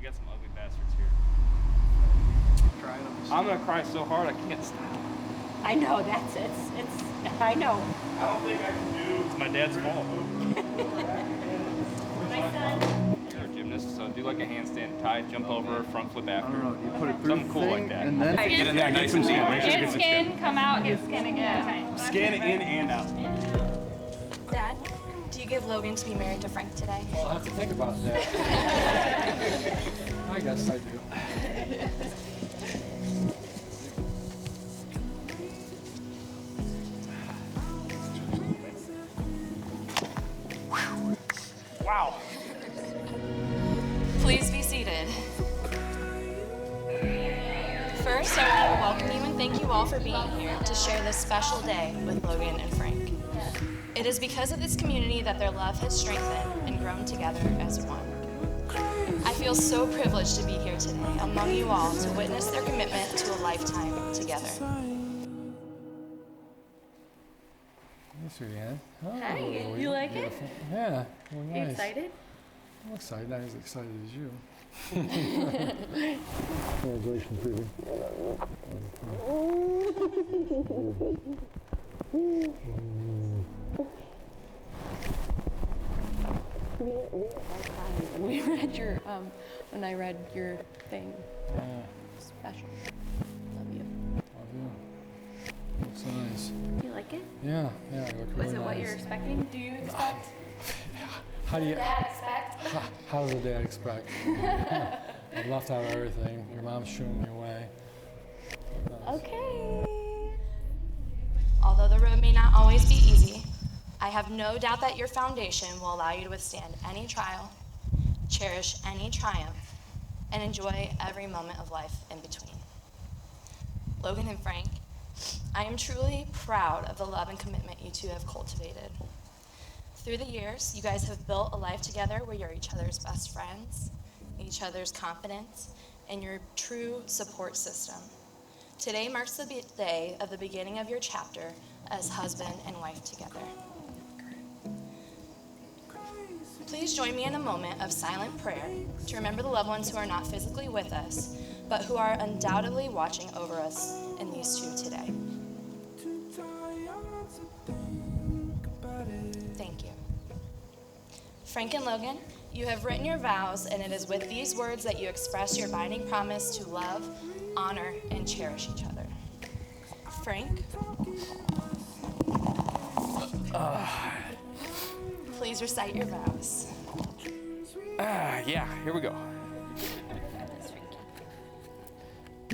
We got some ugly bastards here. I'm gonna cry so hard I can't stop. I know, I know. I don't think I can do. It's my dad's fault. My son. You're a gymnast, so do like a handstand tie, jump over, front flip after. I don't know, you put it through Something the cool thing, like that. and then Get in there, nice and deep. Make sure you Get skin, come out, get skin again. Skin in and out. Dad, do you give Logan to be married to Frank today? Well, I'll have to think about that. I guess I do. Wow. Please be seated. First, I want to welcome you and thank you all for being here to share this special day with Logan and Frank. It is because of this community that their love has strengthened and grown together as one. I feel so privileged to be here today among you all to witness their commitment to a lifetime together. Hey, sweetie. Oh, Hi, you like it? beautiful. Yeah, well, nice. Are you excited? I'm excited, not as excited as you. Congratulations, baby. We read your, when I read your thing. Special. Love you. Love you. Looks so nice. You like it? Yeah, you look really Was it what nice. you're expecting? Do you expect? How do you? Dad expect? How does a dad expect? I've left out everything. Your mom's shooing me away. Okay. Although the road may not always be easy, I have no doubt that your foundation will allow you to withstand any trial, cherish any triumph, and enjoy every moment of life in between. Logan and Frank, I am truly proud of the love and commitment you two have cultivated. Through the years, you guys have built a life together where you're each other's best friends, each other's confidence, and your true support system. Today marks the day of the beginning of your chapter as husband and wife together. Please join me in a moment of silent prayer to remember the loved ones who are not physically with us, but who are undoubtedly watching over us in these two today. Thank you. Frank and Logan, you have written your vows, and it is with these words that you express your binding promise to love, honor, and cherish each other. Frank? Please recite your vows. Yeah, here we go.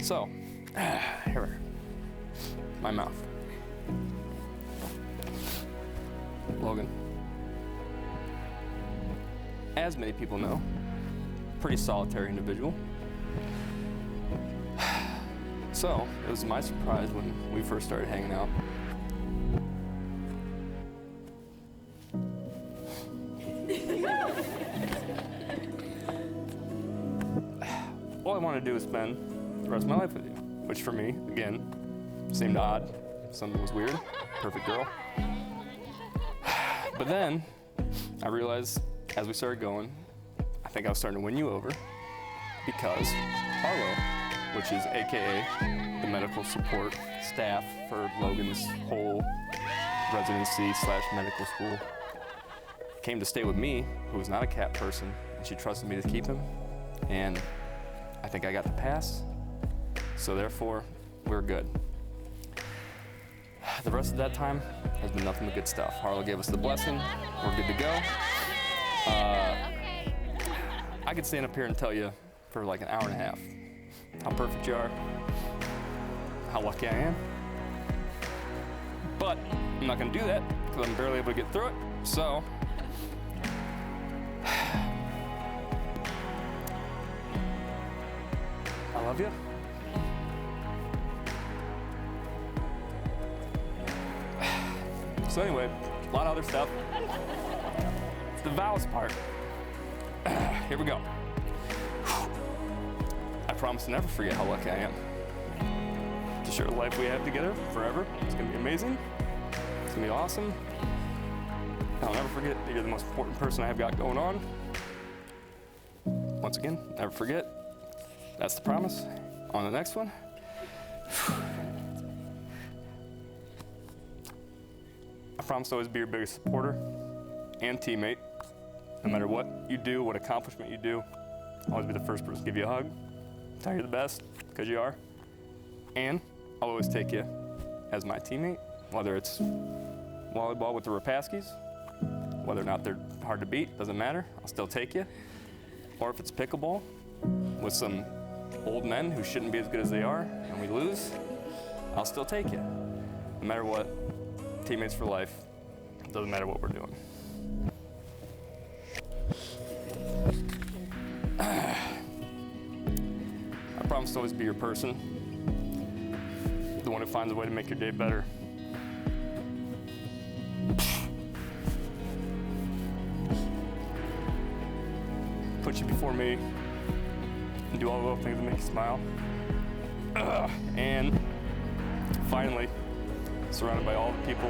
So, here, my mouth. Logan. As many people know, pretty solitary individual. So, it was my surprise when we first started hanging out. All I wanted to do was spend the rest of my life with you, which for me, again, seemed odd. Something was weird. Perfect girl. But then, I realized as we started going, I think I was starting to win you over because Harlow, which is AKA the medical support staff for Logan's whole residency/medical school, came to stay with me, who was not a cat person, and she trusted me to keep him, and I think I got the pass, so therefore, we're good. The rest of that time has been nothing but good stuff. Harlow gave us the blessing. We're good to go. I could stand up here and tell you for like an hour and a half how perfect you are, how lucky I am. But I'm not gonna do that because I'm barely able to get through it, so. I love you. So anyway, a lot of other stuff. It's the vows part. Here we go. I promise to never forget how lucky I am to share the life we have together forever. It's gonna be amazing. It's gonna be awesome. I'll never forget that you're the most important person I have got going on. once again, never forget. That's the promise. On the next one. I promise to always be your biggest supporter and teammate. No matter what you do, what accomplishment you do, I'll always be the first person to give you a hug, tell you you're the best, because you are. And I'll always take you as my teammate, whether it's volleyball with the Rapaskis, whether or not they're hard to beat, doesn't matter, I'll still take you. Or if it's pickleball with some old men who shouldn't be as good as they are, and we lose, I'll still take you. No matter what, teammates for life, doesn't matter what we're doing. I promise to always be your person, the one who finds a way to make your day better. Put you before me and do all the little things that make you smile. And finally, surrounded by all the people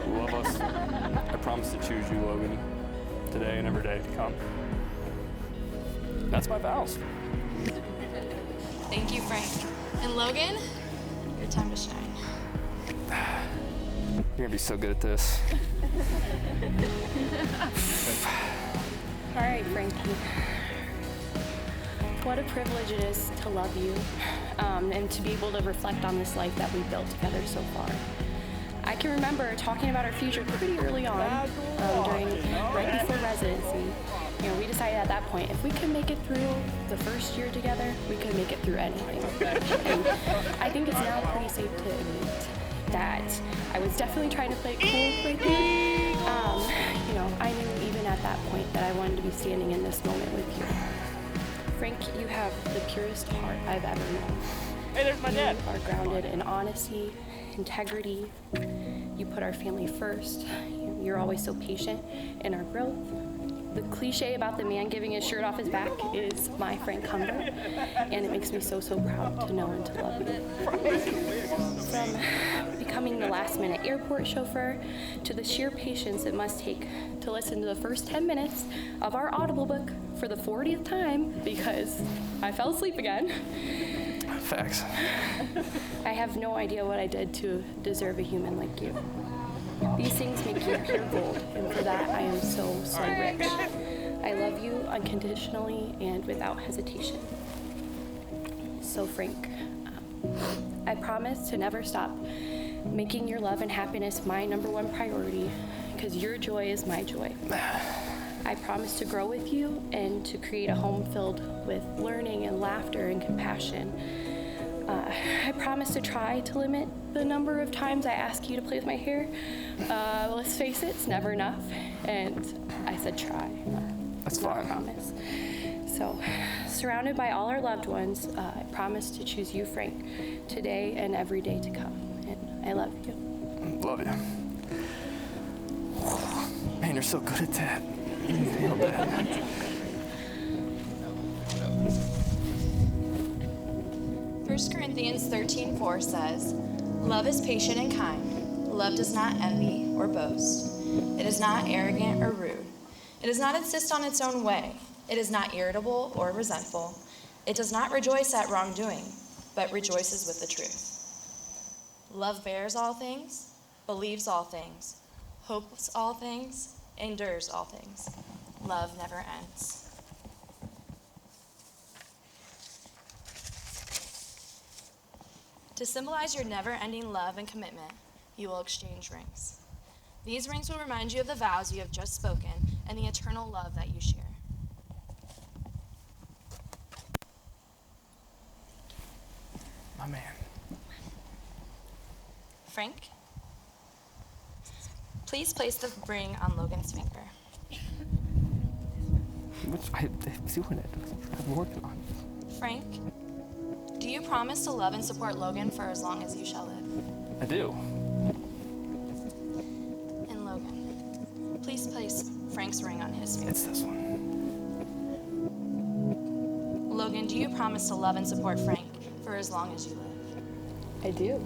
who love us, I promise to choose you, Logan, today and every day to come. That's my vows. Thank you, Frank. And Logan, your time to shine. You're gonna be so good at this. All right, Frankie. What a privilege it is to love you and to be able to reflect on this life that we've built together so far. I can remember talking about our future pretty early on, right before residency. You know, we decided at that point, if we could make it through the first year together, we could make it through anything. And I think it's now pretty safe to admit that I was definitely trying to play it cool right there. You know, I knew even at that point that I wanted to be standing in this moment with you. Frank, you have the purest heart I've ever known. Hey, there's my dad. You are grounded in honesty, integrity. You put our family first. You're always so patient in our growth. The cliche about the man giving his shirt off his back is my Frank Humbert, and it makes me so, so proud to know and to love you. From becoming the last-minute airport chauffeur to the sheer patience it must take to listen to the first 10 minutes of our Audible book for the 40th time because I fell asleep again. Facts. I have no idea what I did to deserve a human like you. These things make you pure gold, and for that I am so, so rich. I love you unconditionally and without hesitation. So Frank, I promise to never stop making your love and happiness my #1 priority, because your joy is my joy. I promise to grow with you and to create a home filled with learning and laughter and compassion. I promise to try to limit the number of times I ask you to play with my hair. Let's face it, it's never enough. And I said try. That's not fine. a promise. So, surrounded by all our loved ones, I promise to choose you, Frank, today and every day to come. And I love you. Love you. Man, you're so good at that. You nailed that. 1 Corinthians 13:4 says, "Love is patient and kind. Love does not envy or boast. It is not arrogant or rude. It does not insist on its own way. It is not irritable or resentful. It does not rejoice at wrongdoing, but rejoices with the truth. Love bears all things, believes all things, hopes all things, endures all things. Love never ends." To symbolize your never-ending love and commitment, you will exchange rings. These rings will remind you of the vows you have just spoken and the eternal love that you share. My man. Frank, please place the ring on Logan's finger. I'm doing it. I'm working on it. Frank, do you promise to love and support Logan for as long as you shall live? I do. And Logan, please place Frank's ring on his finger. It's this one. Logan, do you promise to love and support Frank for as long as you live? I do.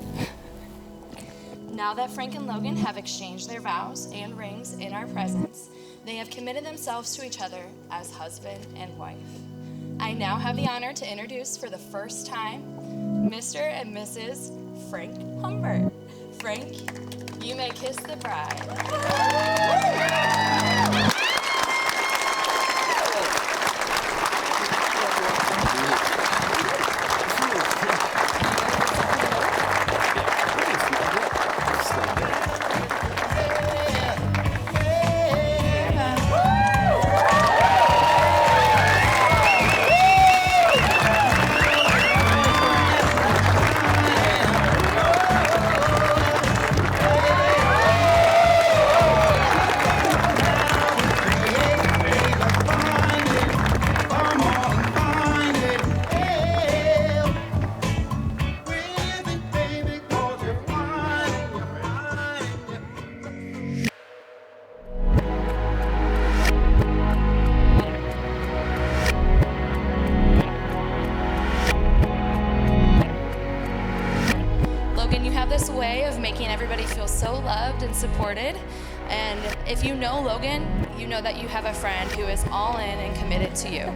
Now that Frank and Logan have exchanged their vows and rings in our presence, they have committed themselves to each other as husband and wife. I now have the honor to introduce for the first time Mr. and Mrs. Frank Humbert. Frank, you may kiss the bride. Logan, you have this way of making everybody feel so loved and supported. And if you know Logan, you know that you have a friend who is all in and committed to you.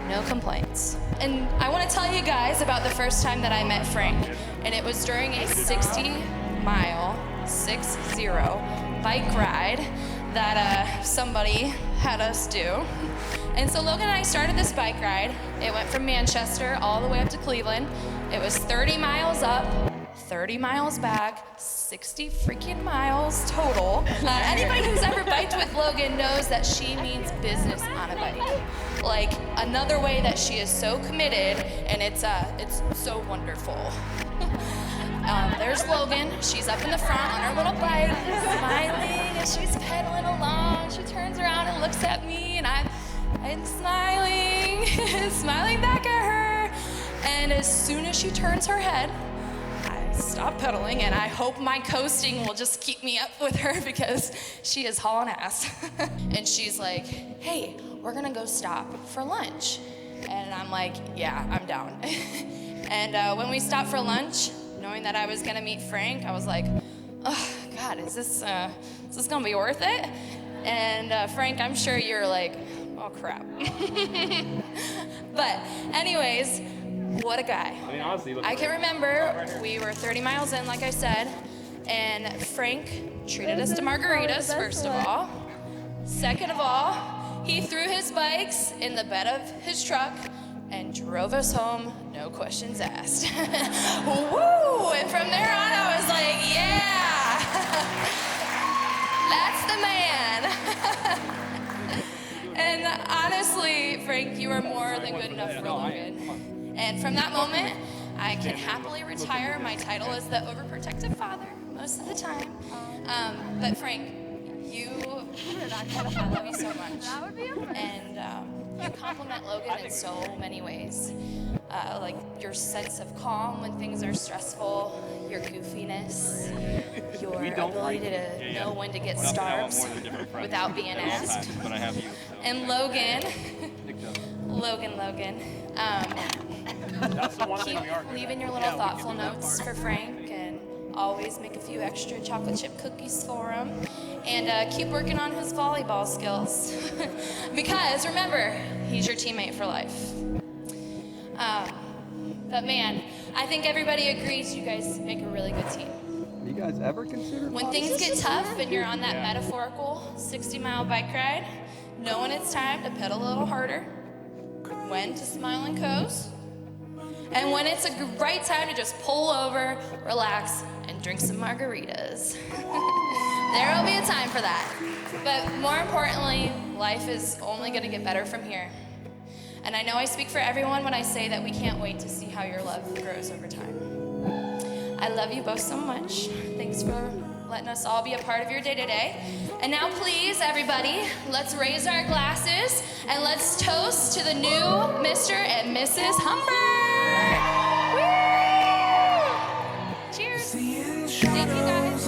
No complaints. And I want to tell you guys about the first time that I met Frank. And it was during a 60-mile, 60, bike ride that somebody had us do. And so Logan and I started this bike ride. It went from Manchester all the way up to Cleveland. It was 30 miles up, 30 miles back, 60 freaking miles total. Anybody who's ever biked with Logan knows that she means business on a bike. Like, another way that she is so committed, and it's so wonderful. There's Logan. She's up in the front on her little bike, smiling, and she's pedaling along. She turns around and looks at me, and I'm smiling, smiling back at her. And as soon as she turns her head, I stop pedaling, and I hope my coasting will just keep me up with her because she is hauling ass. And she's like, hey, we're gonna go stop for lunch. And I'm like, yeah, I'm down. And when we stopped for lunch, knowing that I was gonna meet Frank, I was like, oh, God, is this gonna be worth it? And Frank, I'm sure you're like, oh, crap. But anyways, what a guy. I mean, honestly, I can remember we were 30 miles in, like I said, and Frank treated us to margaritas, first of all. Second of all, he threw his bikes in the bed of his truck and drove us home, no questions asked. Woo! And from there on, I was like, yeah! That's the man. And honestly, Frank, you are more than good enough for Logan. And from that moment, I can happily retire my title as the overprotective father most of the time. But Frank, I love you so much. And you compliment Logan in so many ways. Like your sense of calm when things are stressful, your goofiness, your ability to know when to get starves without being asked. And Logan, keep leaving your little thoughtful notes for Frank, and always make a few extra chocolate chip cookies for him, and keep working on his volleyball skills. Because remember, he's your teammate for life. But man, I think everybody agrees you guys make a really good team. You guys ever consider When things get tough and you're on that metaphorical 60-mile bike ride, knowing it's time to pedal a little harder, when to smile and coast, and when it's a right time to just pull over, relax, and drink some margaritas. There will be a time for that. But more importantly, life is only going to get better from here. And I know I speak for everyone when I say that we can't wait to see how your love grows over time. I love you both so much. Thanks for letting us all be a part of your day-to-day. And now please, everybody, let's raise our glasses and let's toast to the new Mr. and Mrs. Humbert. Woo! Cheers. Thank you, guys.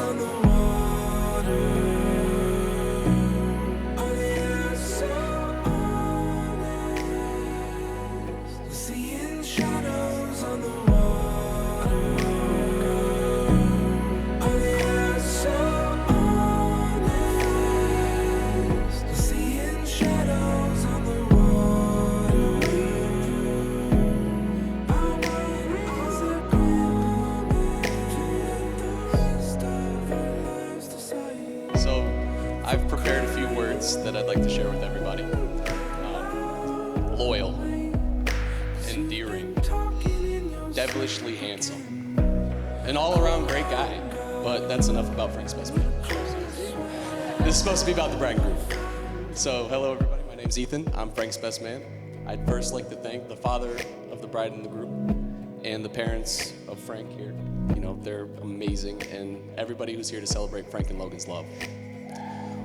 devilishly handsome. An all-around great guy, but that's enough about Frank's best man. This is supposed to be about the bride and groom. So, hello everybody, my name's Ethan. I'm Frank's best man. I'd first like to thank the father of the bride and the groom and the parents of Frank here. You know, they're amazing, and everybody who's here to celebrate Frank and Logan's love.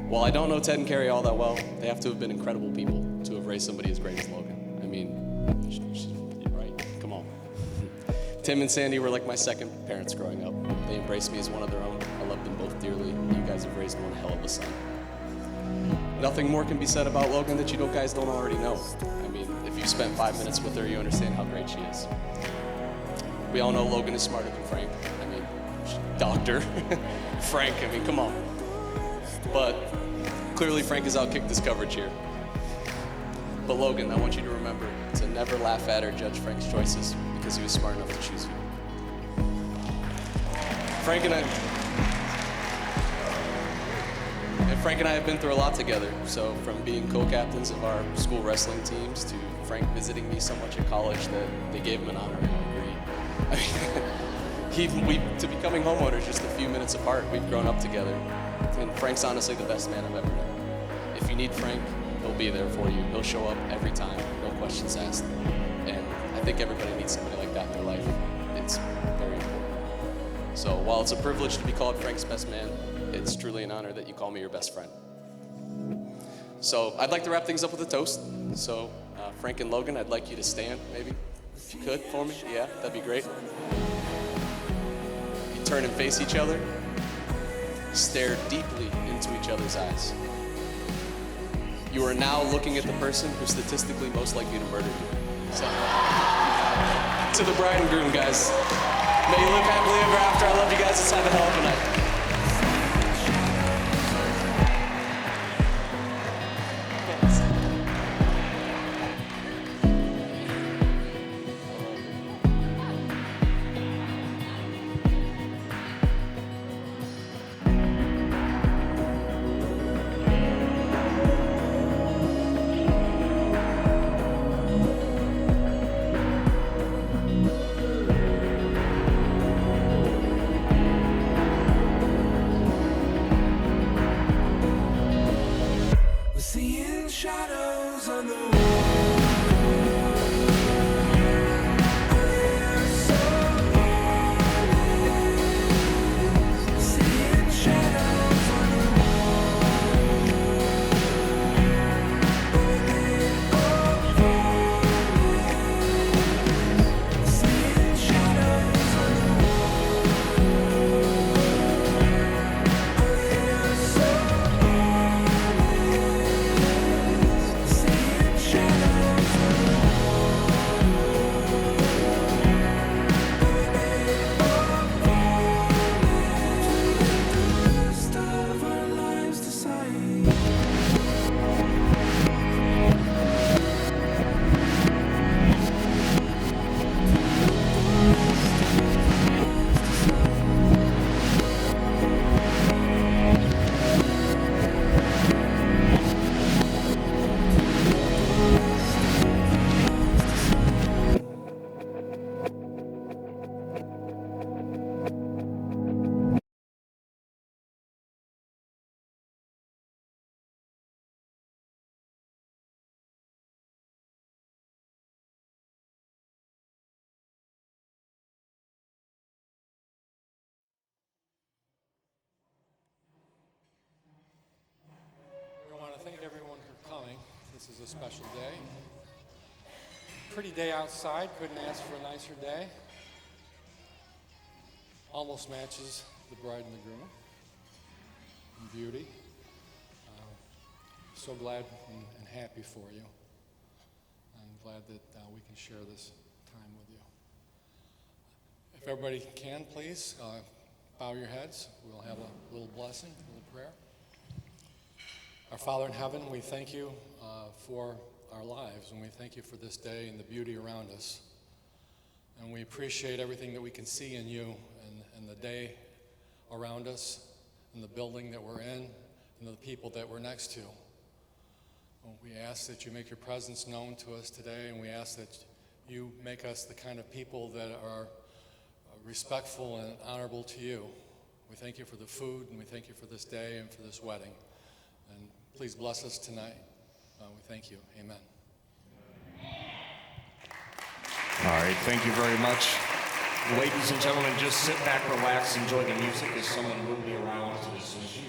While I don't know Ted and Carrie all that well, they have to have been incredible people to have raised somebody as great as Logan. I mean, right? Come on. Tim and Sandy were like my second parents growing up. They embraced me as one of their own. I love them both dearly. You guys have raised one hell of a son. Nothing more can be said about Logan that you guys don't already know. I mean, if you spent 5 minutes with her, you understand how great she is. We all know Logan is smarter than Frank. I mean, doctor. Frank, I mean, come on. But clearly Frank has outkicked his coverage here. But Logan, I want you to remember to never laugh at or judge Frank's choices because he was smart enough to choose you. Frank and I have been through a lot together. So from being co-captains of our school wrestling teams to Frank visiting me so much at college that they gave him an honorary degree. I mean, to becoming homeowners just a few minutes apart, we've grown up together. And Frank's honestly the best man I've ever known. If you need Frank, he'll be there for you. He'll show up every time, no questions asked. And I think everybody needs somebody like that in their life. It's very important. So while it's a privilege to be called Frank's best man, it's truly an honor that you call me your best friend. So I'd like to wrap things up with a toast. So Frank and Logan, I'd like you to stand, maybe, if you could, for me. Yeah, that'd be great. You turn and face each other. Stare deeply into each other's eyes. You are now looking at the person who's statistically most likely to murder you. So, to the bride and groom, guys. May you live happily ever after. I love you guys. Let's have a hell of a night. Thank everyone for coming. This is a special day. Pretty day outside, couldn't ask for a nicer day. Almost matches the bride and the groom in beauty. So glad and happy for you. I'm glad that we can share this time with you. If everybody can, please, bow your heads. We'll have a little blessing, a little prayer. Our Father in heaven, we thank you for our lives, and we thank you for this day and the beauty around us. And we appreciate everything that we can see in you and the day around us, and the building that we're in, and the people that we're next to. We ask that you make your presence known to us today, and we ask that You make us the kind of people that are respectful and honorable to you. We thank you for the food, and we thank you for this day and for this wedding. And please bless us tonight. We thank you. Amen. All right, thank you very much. Ladies and gentlemen, just sit back, relax, enjoy the music as someone will be around to dismiss you.